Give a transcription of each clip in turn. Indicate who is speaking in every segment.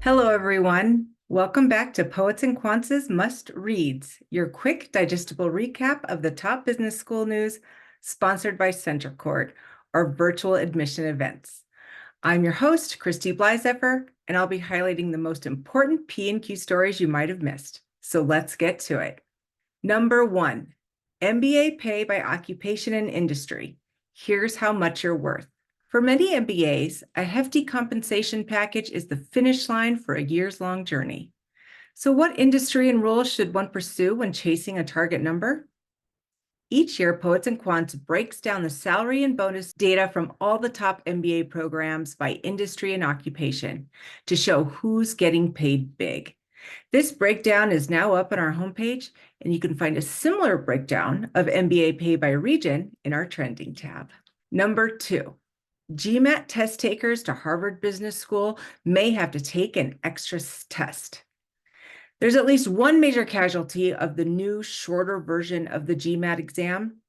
Speaker 1: Hello, everyone. Welcome back to Poets and Quants' Must Reads, your quick, digestible recap of the top business school news, sponsored by CenterCourt, our virtual admission events. I'm your host, Christy Blyzeffer, and I'll be highlighting the most important P&Q stories you might have missed. So let's get to it. Number 1, MBA pay by occupation and industry. Here's how much you're worth. For many MBAs, a hefty compensation package is the finish line for a years-long journey. So what industry and role should one pursue when chasing a target number? Each year, Poets and Quants breaks down the salary and bonus data from all the top MBA programs by industry and occupation to show who's getting paid big. This breakdown is now up on our homepage, and you can find a similar breakdown of MBA pay by region in our trending tab. Number 2. GMAT test takers to Harvard Business School may have to take an extra test. There's at least one major casualty of the new, shorter version of the GMAT exam: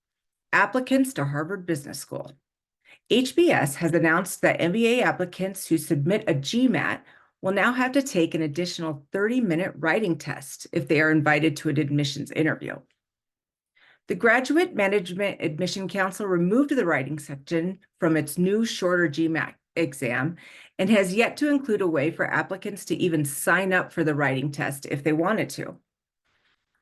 Speaker 1: applicants to Harvard Business School. HBS has announced that MBA applicants who submit a GMAT will now have to take an additional 30-minute writing test if they are invited to an admissions interview. The Graduate Management Admission Council removed the writing section from its new, shorter GMAT exam and has yet to include a way for applicants to even sign up for the writing test if they wanted to.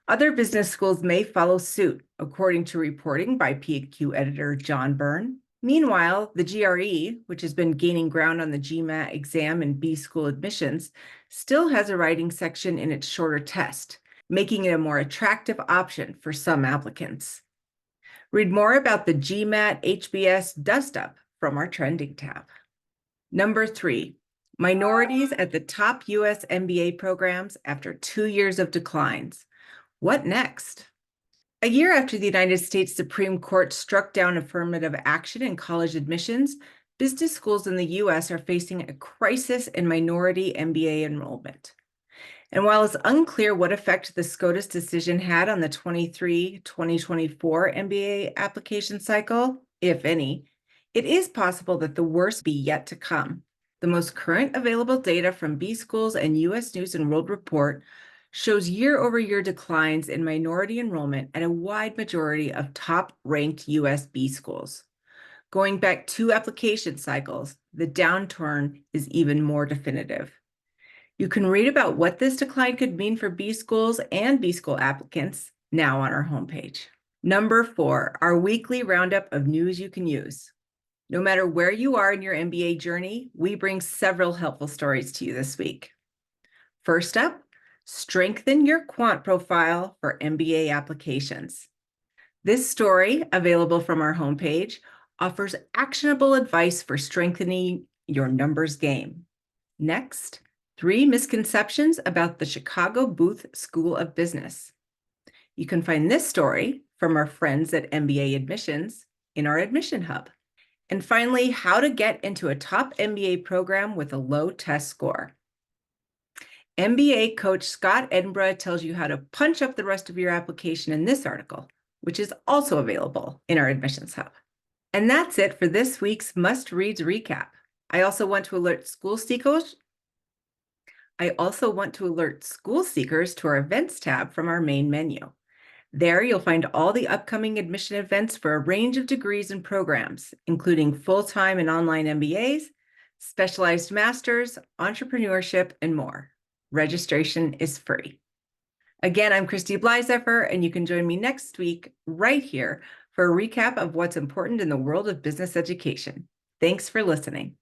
Speaker 1: Other business schools may follow suit, according to reporting by P&Q editor John Byrne. Meanwhile, the GRE, which has been gaining ground on the GMAT exam and B school admissions, still has a writing section in its shorter test, making it a more attractive option for some applicants. Read more about the GMAT HBS dust-up from our trending tab. Number 3, minorities at the top U.S. MBA programs after 2 years of declines. What next? A year after the United States Supreme Court struck down affirmative action in college admissions, business schools in the U.S. are facing a crisis in minority MBA enrollment. And while it's unclear what effect the SCOTUS decision had on the 2023-2024 MBA application cycle, if any, it is possible that the worst be yet to come. The most current available data from B schools and U.S. News and World Report shows year-over-year declines in minority enrollment at a wide majority of top-ranked U.S. B schools. Going back 2 application cycles, the downturn is even more definitive. You can read about what this decline could mean for B schools and B school applicants now on our homepage. Number 4, our weekly roundup of news you can use. No matter where you are in your MBA journey, we bring several helpful stories to you this week. First up, strengthen your quant profile for MBA applications. This story, available from our homepage, offers actionable advice for strengthening your numbers game. Next, 3 misconceptions about the Chicago Booth School of Business. You can find this story from our friends at MBA Admissions in our Admission Hub. And finally, how to get into a top MBA program with a low test score. MBA coach Scott Edinburgh tells you how to punch up the rest of your application in this article, which is also available in our Admissions Hub. And that's it for this week's Must Reads recap. I also want to alert school seekers to our events tab from our main menu. There you'll find all the upcoming admission events for a range of degrees and programs, including full-time and online MBAs, specialized masters, entrepreneurship, and more. Registration is free. Again, I'm Christy Blyzeffer, and you can join me next week right here for a recap of what's important in the world of business education. Thanks for listening.